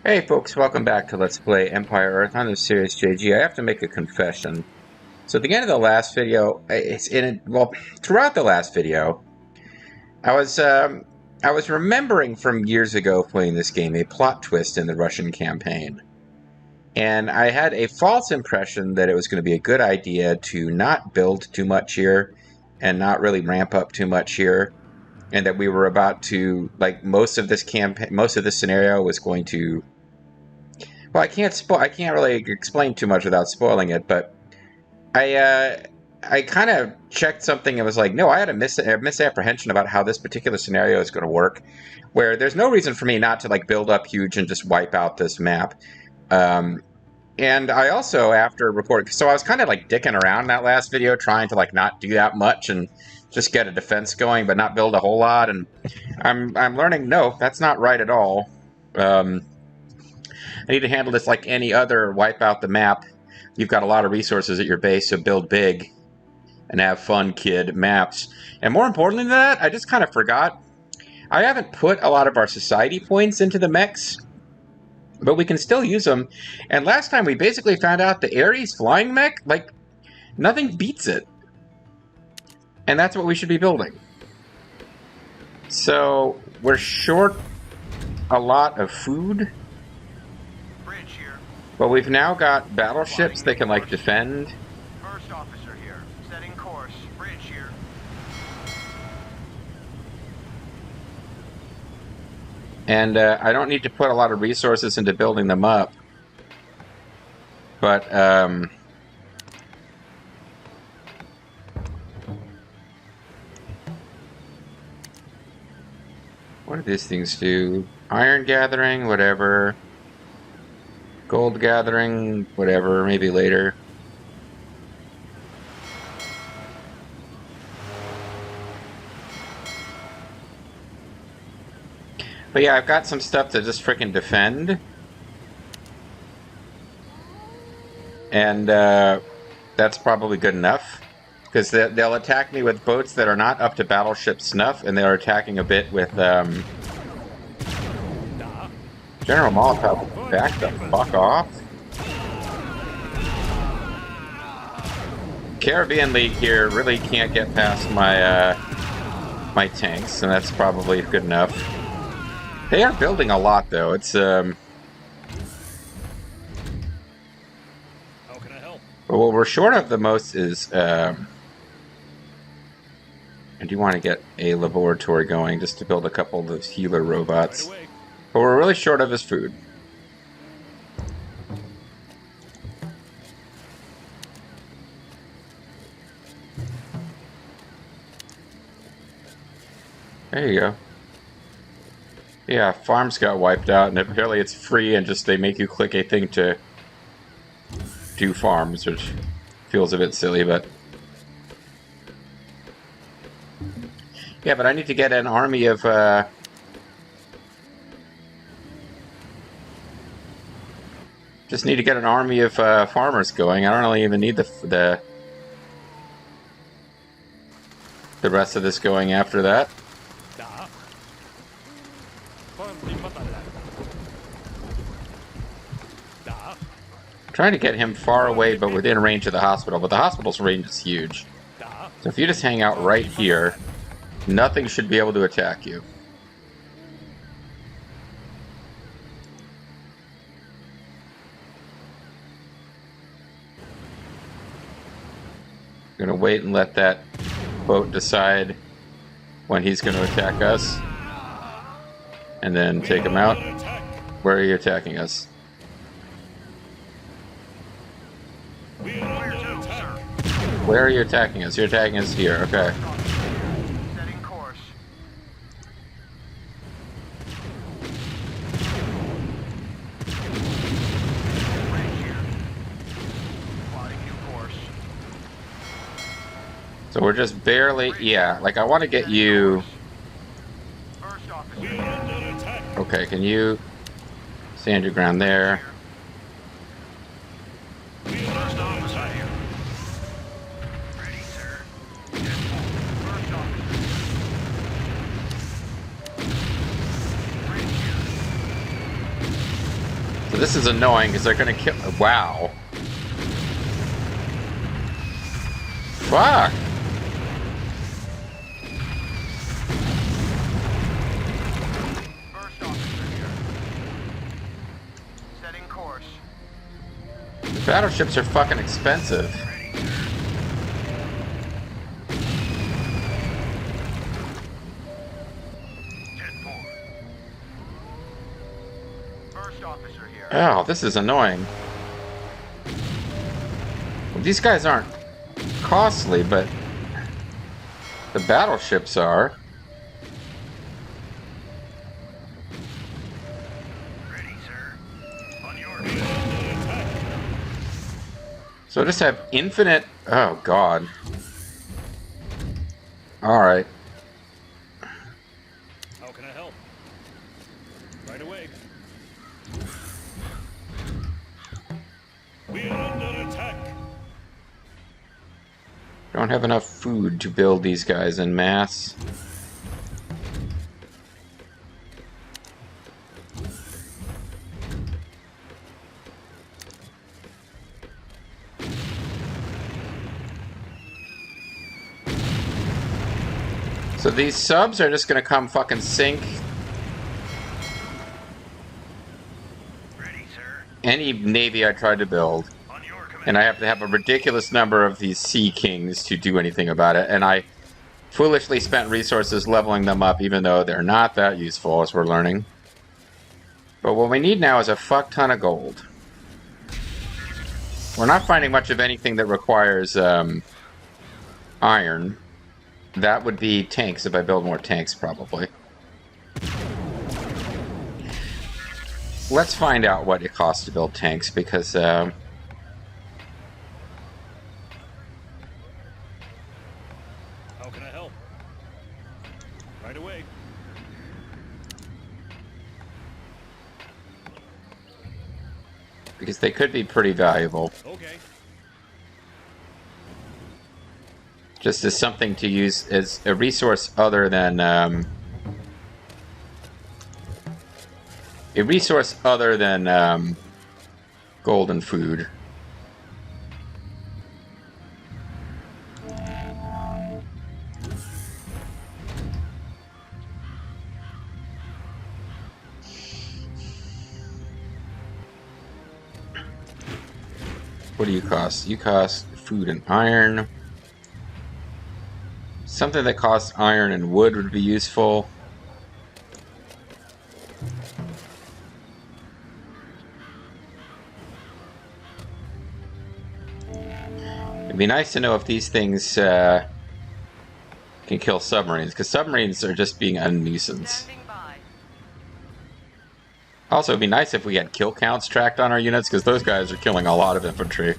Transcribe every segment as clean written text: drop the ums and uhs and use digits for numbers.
Hey folks, welcome back to Let's Play Empire Earth on this series JG. I have to make a confession. So at the end of the last video, throughout the last video, I was remembering from years ago playing this game a plot twist in the Russian campaign. And I had a false impression that it was going to be a good idea to not build too much here and not really ramp up too much here. And that we were about to, like, most of this scenario was going to. Well, I can't really explain too much without spoiling it, but I kind of checked something and was like, no, I had a misapprehension about how this particular scenario is going to work, where there's no reason for me not to like build up huge and just wipe out this map. And I also, after recording, so I was kind of like dicking around that last video, trying to like not do that much and just get a defense going, but not build a whole lot. And I'm learning, no, that's not right at all. I need to handle this like any other wipe out the map. You've got a lot of resources at your base, so build big and have fun, kid, maps. And more importantly than that, I just kind of forgot. I haven't put a lot of our society points into the mechs, but we can still use them. And last time we basically found out the Ares flying mech, like, nothing beats it. And that's what we should be building. So, we're short a lot of food. But we've now got battleships that can, like, defend. First officer here. Setting course. Bridge here. And I don't need to put a lot of resources into building them up. But, what do these things do? Iron gathering, whatever. Gold gathering, whatever, maybe later. But yeah, I've got some stuff to just frickin' defend. And that's probably good enough. Because they'll attack me with boats that are not up to battleship snuff, and they're attacking a bit with General Molotov. Back the fuck off. Caribbean League here really can't get past my my tanks, and that's probably good enough. They are building a lot, though. It's How can I help? But what we're short of the most is I do want to get a laboratory going just to build a couple of those healer robots. Right away. What we're really short of is food. There you go. Yeah, farms got wiped out, and apparently it's free, and just they make you click a thing to do farms, which feels a bit silly, but... Yeah, but I need to get an army of, just need to get an army of farmers going. I don't really even need the rest of this going after that. Trying to get him far away but within range of the hospital, but the hospital's range is huge. So if you just hang out right here, nothing should be able to attack you. I'm gonna wait and let that boat decide when he's gonna attack us, and then take him out. Where are you attacking us? Where are you attacking us? You're attacking us here, okay. Setting course. Bridge here. Plotting new course. So we're just barely, yeah, like I want to get you, First officer. okay, can you stand your ground there? First officer here. Ready, sir. First officer. Bridge here. So this is annoying because they're going to kill... Wow. Fuck. First officer here. Setting course. The battleships are fucking expensive. Ready, sir. 10-4. First officer here. Oh, this is annoying. Well, these guys aren't costly, but the battleships are. Ready, sir. On your So I just have infinite... Oh, God. Alright. How can I help? Right away. We are under attack. Don't have enough food to build these guys en masse. So these subs are just gonna come fucking sink Ready, sir. any navy I try to build. On your command. And I have to have a ridiculous number of these sea kings to do anything about it. And I foolishly spent resources leveling them up, even though they're not that useful, as we're learning. But what we need now is a fuck ton of gold. We're not finding much of anything that requires iron. That would be tanks if I build more tanks, probably. Let's find out what it costs to build tanks, because... How can I help? Right away. because they could be pretty valuable. Okay. Just as something to use as a resource other than gold and food. What do you cost? You cost food and iron. Something that costs iron and wood would be useful. It'd be nice to know if these things can kill submarines, because submarines are just being a nuisance. Also, it'd be nice if we had kill counts tracked on our units, because those guys are killing a lot of infantry.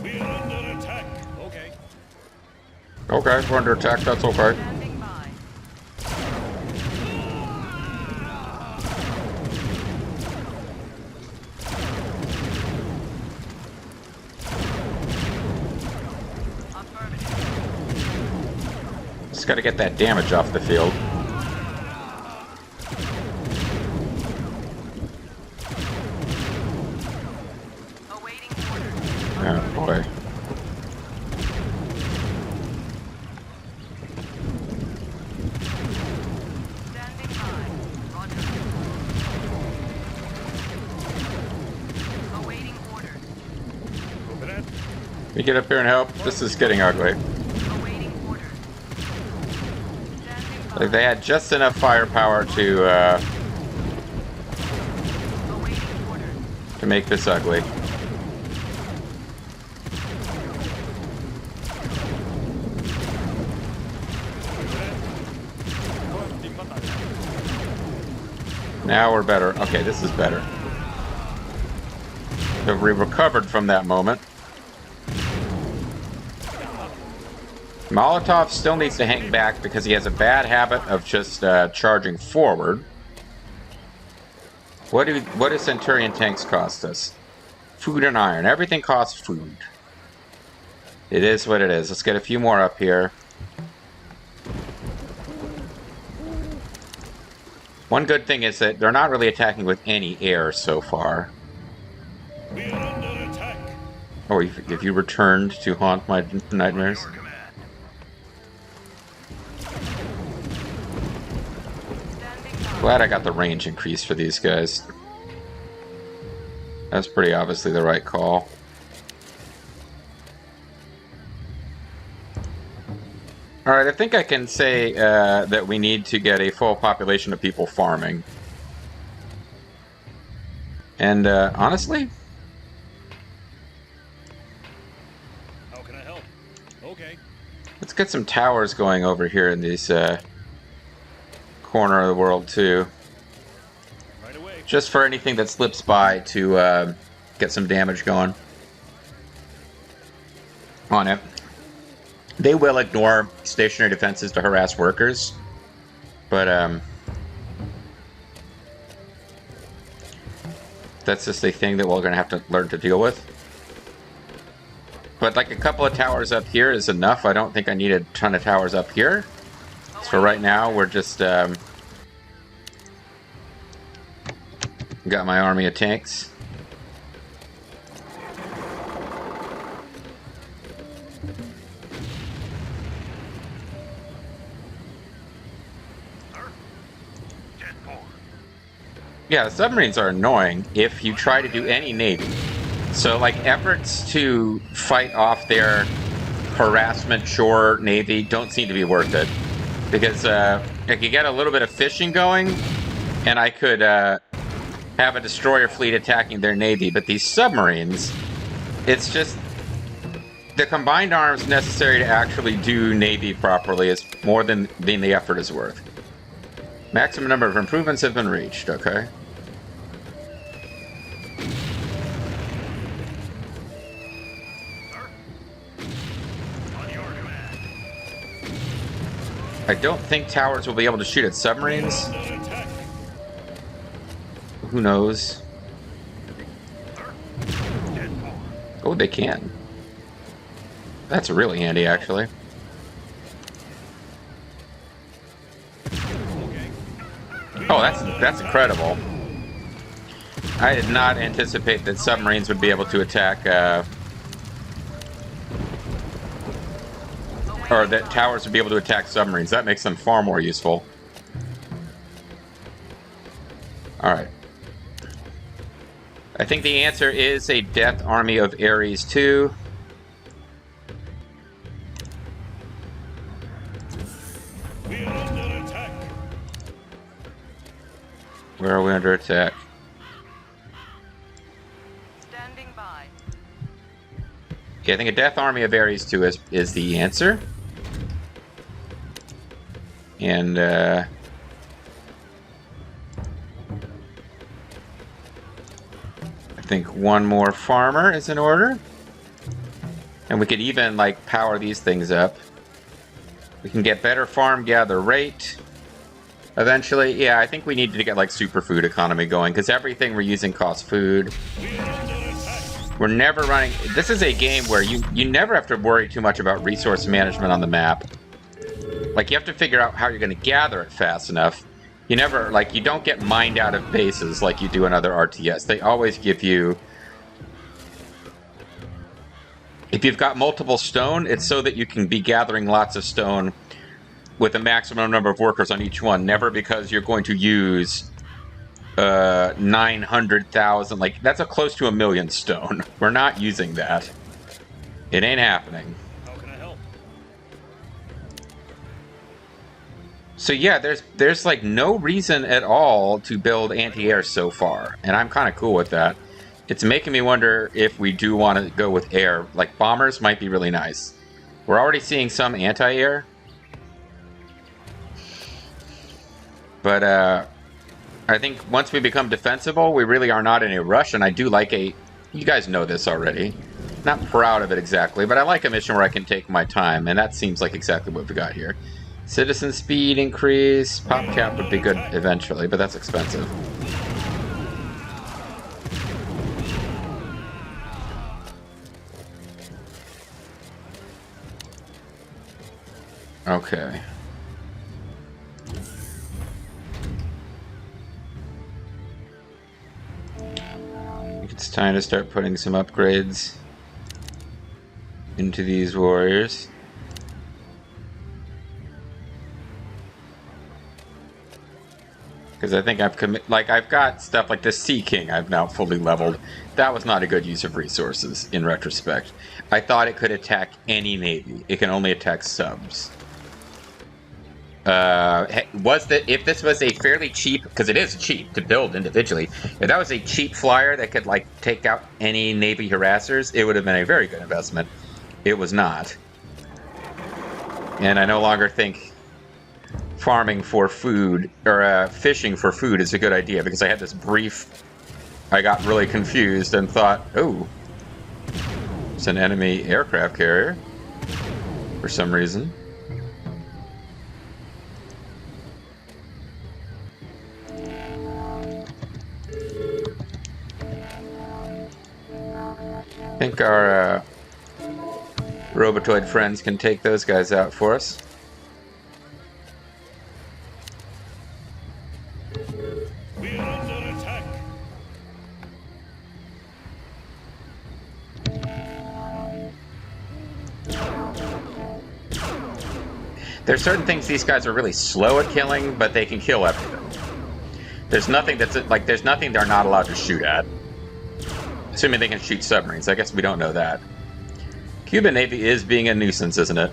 We are under attack. Okay. Okay, we're under attack, that's okay. Just gotta get that damage off the field. Oh boy. Can you get up here and help? This is getting ugly. Like they had just enough firepower to make this ugly. Now we're better. Okay, this is better. So we recovered from that moment. Molotov still needs to hang back because he has a bad habit of just charging forward. What do Centurion tanks cost us? Food and iron. Everything costs food. It is what it is. Let's get a few more up here. One good thing is that they're not really attacking with any air so far. We are under attack. Or if you returned to haunt my nightmares. Your command. Glad I got the range increase for these guys. That's pretty obviously the right call. Alright, I think I can say that we need to get a full population of people farming. And honestly, How can I help? Okay. let's get some towers going over here in these corner of the world too. Right away. Just for anything that slips by to get some damage going on it. They will ignore stationary defenses to harass workers, but that's just a thing that we're going to have to learn to deal with. But like a couple of towers up here is enough. I don't think I need a ton of towers up here. So for right now, we're just got my army of tanks. Yeah, the submarines are annoying if you try to do any navy. So, like, efforts to fight off their harassment shore navy don't seem to be worth it. Because I could get a little bit of fishing going, and I could have a destroyer fleet attacking their navy. But these submarines, it's just the combined arms necessary to actually do navy properly is more than the effort is worth. Maximum number of improvements have been reached, okay. I don't think towers will be able to shoot at submarines. Who knows? Oh, they can. That's really handy, actually. Oh, that's incredible. I did not anticipate that submarines would be able to attack, or that towers would be able to attack submarines. That makes them far more useful. Alright. I think the answer is a Death Army of Ares 2. We are under attack. Where are we under attack? Standing by. Okay, I think a Death Army of Ares 2 is the answer. And, I think one more farmer is in order. And we could even, like, power these things up. We can get better farm gather rate. Eventually, yeah, I think we need to get, like, superfood economy going, because everything we're using costs food. We're never running... This is a game where you never have to worry too much about resource management on the map. Like, you have to figure out how you're going to gather it fast enough. You never, like, you don't get mined out of bases like you do in other RTS. They always give you... If you've got multiple stone, it's so that you can be gathering lots of stone with a maximum number of workers on each one. Never because you're going to use 900,000. Like, that's a close to 1 million stone. We're not using that. It ain't happening. How can I help? So yeah, there's like no reason at all to build anti-air so far, and I'm kind of cool with that. It's making me wonder if we do want to go with air. Like, bombers might be really nice. We're already seeing some anti-air. But I think once we become defensible, we really are not in a rush, and I do like a... You guys know this already. Not proud of it exactly, but I like a mission where I can take my time, and that seems like exactly what we got here. Citizen speed increase. Pop cap would be good eventually, but that's expensive. Okay. I think it's time to start putting some upgrades into these warriors. Because I think I've got stuff like the Sea King I've now fully leveled. That was not a good use of resources in retrospect. I thought it could attack any navy. It can only attack subs. If this was a fairly cheap, because it is cheap to build individually, if that was a cheap flyer that could like take out any navy harassers, it would have been a very good investment. It was not. And I no longer think farming for food, or fishing for food is a good idea, because I had this brief, I got really confused and thought, oh, it's an enemy aircraft carrier, for some reason. I think our Robotoid friends can take those guys out for us. We are under attack. There's certain things these guys are really slow at killing, but they can kill everything. There's nothing that's like, there's nothing they're not allowed to shoot at. Assuming they can shoot submarines. I guess we don't know that. Cuban Navy is being a nuisance, isn't it?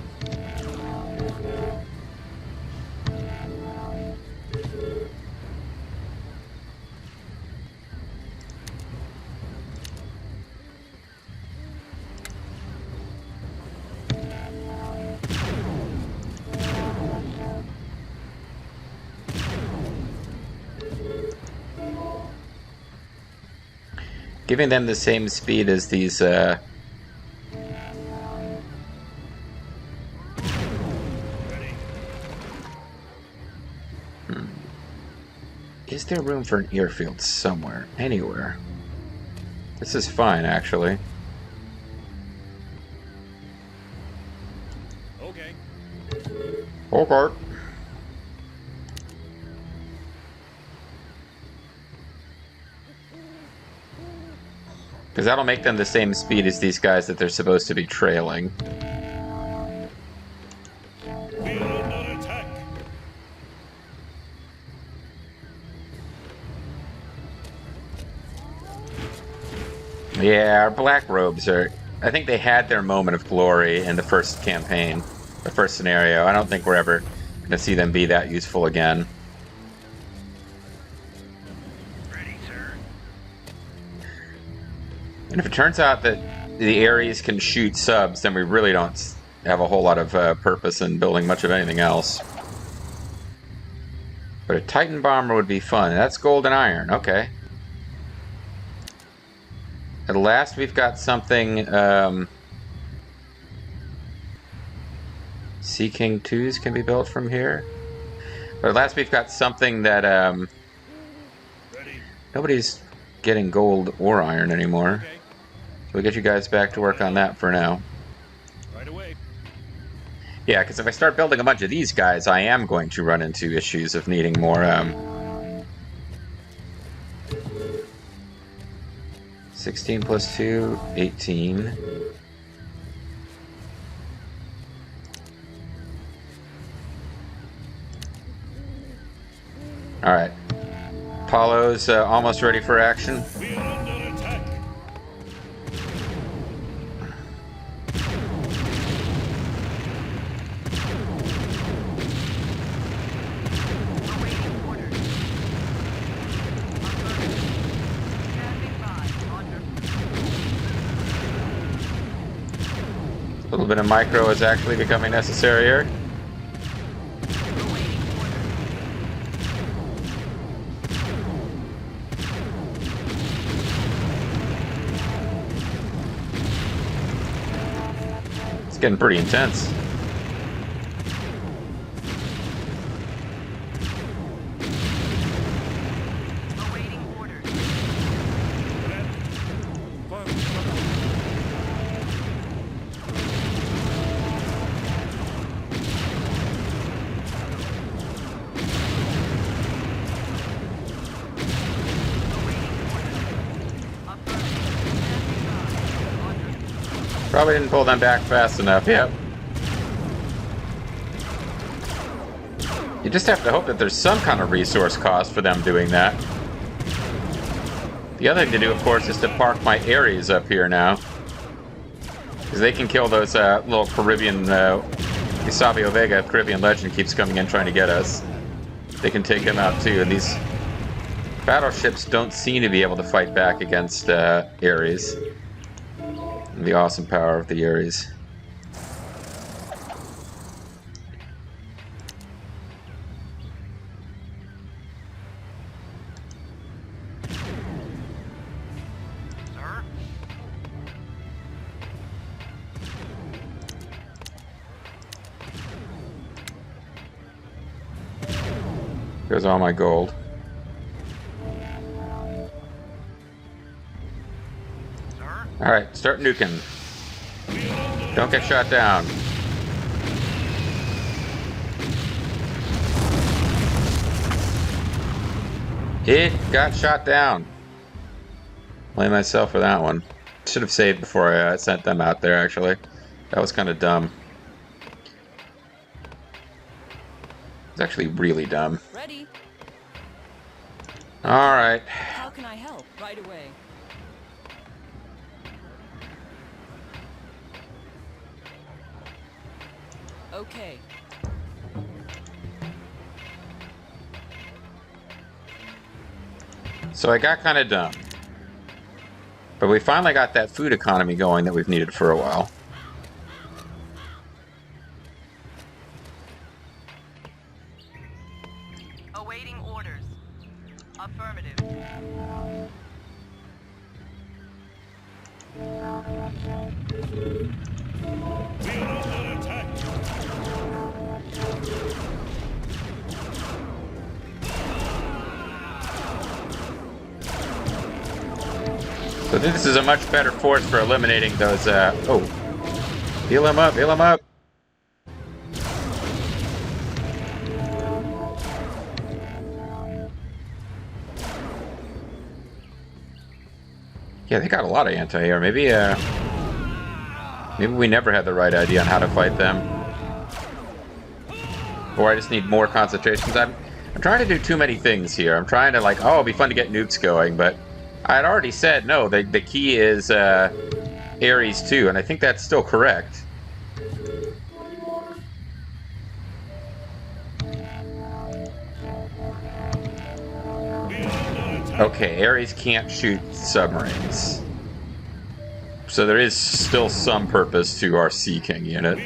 Giving them the same speed as these, Ready. Is there room for an airfield somewhere? Anywhere? This is fine, actually. Okay. Okay. Because that'll make them the same speed as these guys that they're supposed to be trailing. We are under attack. Yeah, our black robes are... I think they had their moment of glory in the first campaign. The first scenario. I don't think we're ever going to see them be that useful again. Ready, sir. And if it turns out that the Ares can shoot subs, then we really don't have a whole lot of purpose in building much of anything else. But a Titan bomber would be fun. That's gold and iron. Okay. At last we've got something... Sea King 2s can be built from here. But at last we've got something that... Ready. nobody's getting gold or iron anymore. Okay. We'll get you guys back to work on that for now. Right away. Yeah, because if I start building a bunch of these guys, I am going to run into issues of needing more, 16 plus 2, 18. Alright. Apollo's almost ready for action. We are under attack. Awaiting orders. Standing by. Under. A little bit of micro is actually becoming necessary here. Awaiting orders. It's getting pretty intense. Awaiting orders. Probably didn't pull them back fast enough. Yep. You just have to hope that there's some kind of resource cost for them doing that. The other thing to do, of course, is to park my Ares up here now. Because they can kill those little Caribbean... Isabio Vega, Caribbean legend, keeps coming in trying to get us. They can take him out too. And these battleships don't seem to be able to fight back against Ares. And the awesome power of the Ares. There's all my gold. Alright, start nuking. Don't get shot down. It got shot down. Blame myself for that one. Should have saved before I sent them out there, actually. That was kind of dumb. It's actually really dumb. Ready. All right. How can I help? Right away. Okay. So I got kind of dumb. But we finally got that food economy going that we've needed for a while. Awaiting orders. Affirmative. We are under attack. So this is a much better force for eliminating those, oh. Heal him up, heal him up. Yeah, they got a lot of anti-air. Maybe we never had the right idea on how to fight them. Or I just need more concentrations. I'm trying to do too many things here. I'm trying to, like, oh, it'll be fun to get nukes going, but I had already said, no, the key is Ares 2, and I think that's still correct. Okay, Ares can't shoot submarines. So there is still some purpose to our Sea King unit.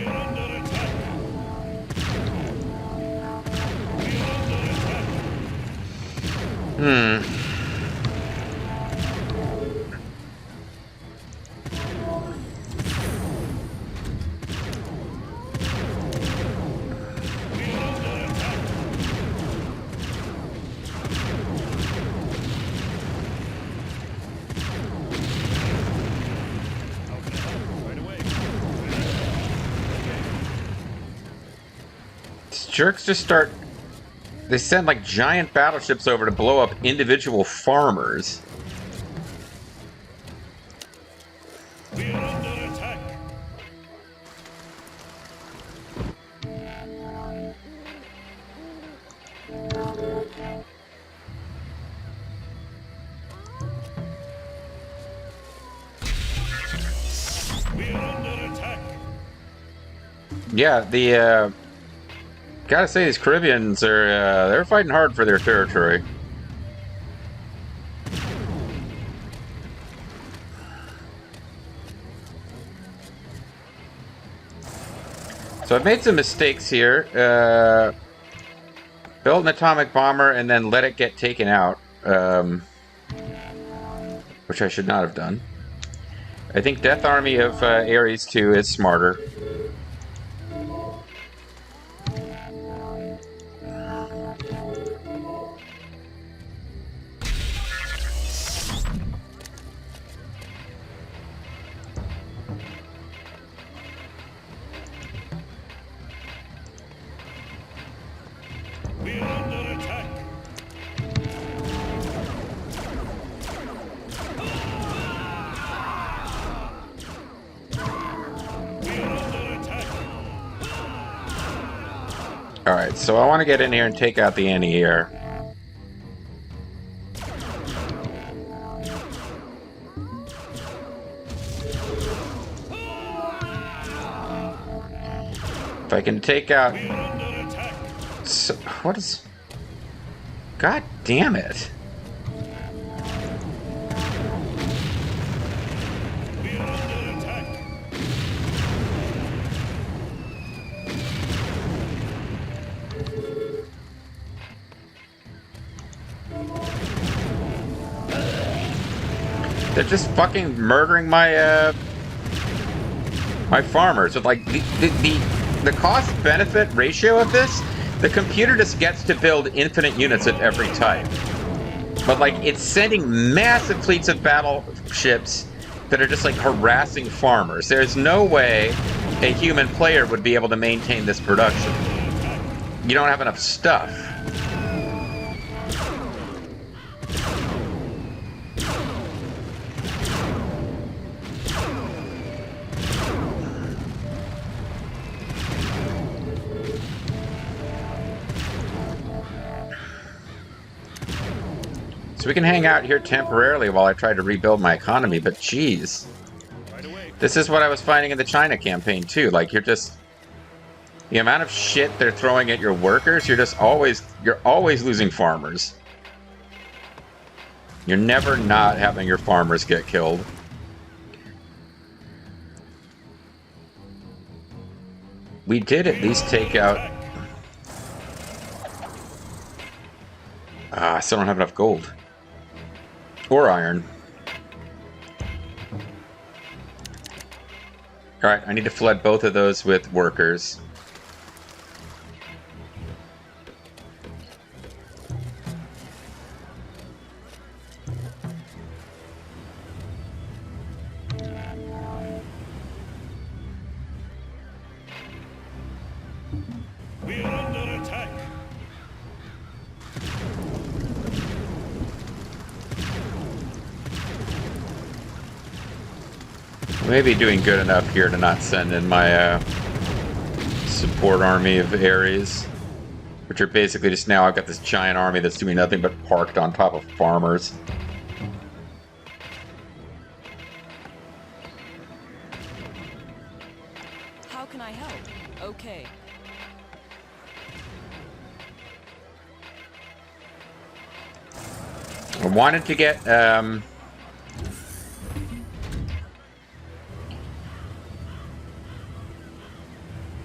Jerks just start... They send, like, giant battleships over to blow up individual farmers. We are under attack. We are under attack. Yeah, the, gotta say, these Caribbeans are, they're fighting hard for their territory. So I've made some mistakes here. Built an atomic bomber and then let it get taken out. Which I should not have done. I think Death Army of Ares 2 is smarter. We are under attack. Alright, so I want to get in here and take out the anti-air. If I can take out... So, what is... God damn it. They're just fucking murdering my my farmers. With like the cost benefit ratio of this, the computer just gets to build infinite units of every type. But like it's sending massive fleets of battleships that are just like harassing farmers. There's no way a human player would be able to maintain this production. You don't have enough stuff. So we can hang out here temporarily while I try to rebuild my economy, but geez. This is what I was finding in the China campaign too. Like you're just... The amount of shit they're throwing at your workers, you're always losing farmers. You're never not having your farmers get killed. We did at least take out... I still don't have enough gold. Or iron. Alright, I need to flood both of those with workers. We are under attack. Maybe doing good enough here to not send in my support army of Ares, which are basically just now I've got this giant army that's doing nothing but parked on top of farmers. How can I help? Okay. I wanted to get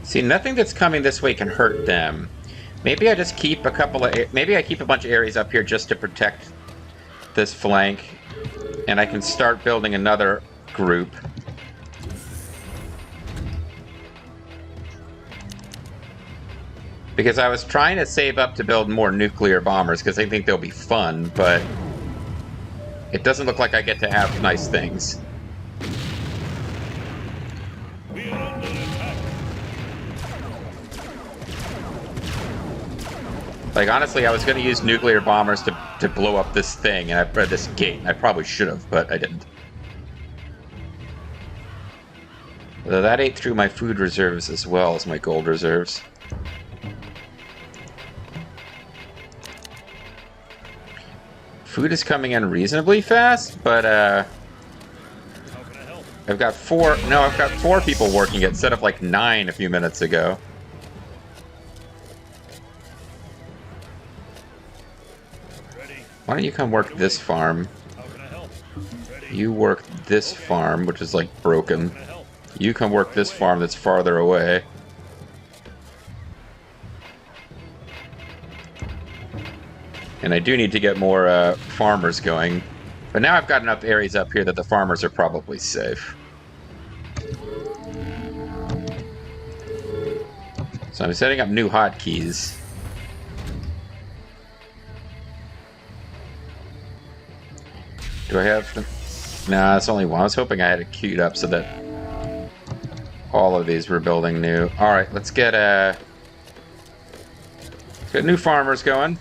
see, nothing that's coming this way can hurt them. Maybe I just keep a couple of... Maybe I keep a bunch of areas up here just to protect this flank. And I can start building another group. Because I was trying to save up to build more nuclear bombers, because I think they'll be fun, but... It doesn't look like I get to have nice things. Like, honestly, I was going to use nuclear bombers to blow up this thing, and this gate. I probably should have, but I didn't. Although that ate through my food reserves as well as my gold reserves. Food is coming in reasonably fast, but, I've got four people working it instead of, like, 9 a few minutes ago. Why don't you come work this farm? You work this farm, which is like broken. You come work this farm that's farther away. And I do need to get more farmers going. But now I've got enough areas up here that the farmers are probably safe. So I'm setting up new hotkeys. Do I have them? Nah, it's only one. I was hoping I had it queued up so that all of these were building new. Alright, let's get new farmers going.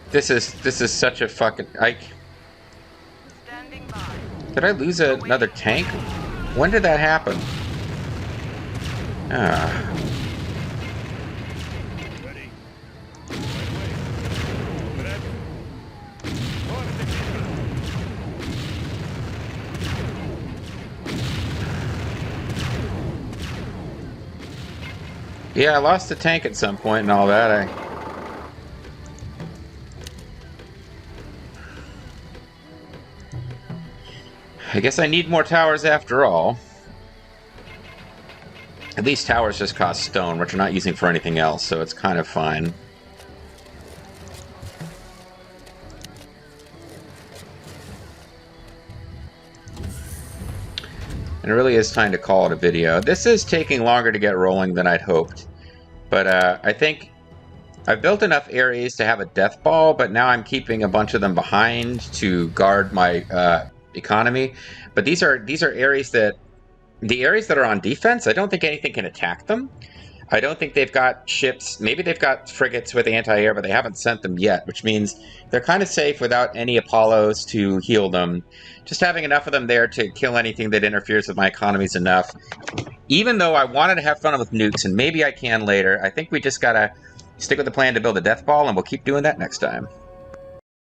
This is such a fucking... Standing by. Did I lose another tank? When did that happen? Ah. Ready. Right away. Open it. On the Yeah, I lost the tank at some point and all that. I guess I need more towers after all. And these towers just cost stone, which we're not using for anything else, so it's kind of fine. And it really is time to call it a video. This is taking longer to get rolling than I'd hoped. But I think I've built enough areas to have a death ball, but now I'm keeping a bunch of them behind to guard my economy. But these are areas that... The areas that are on defense, I don't think anything can attack them. I don't think they've got ships. Maybe they've got frigates with anti-air, but they haven't sent them yet, which means they're kind of safe without any Apollos to heal them. Just having enough of them there to kill anything that interferes with my economy is enough. Even though I wanted to have fun with nukes, and maybe I can later, I think we just gotta stick with the plan to build a death ball, and we'll keep doing that next time.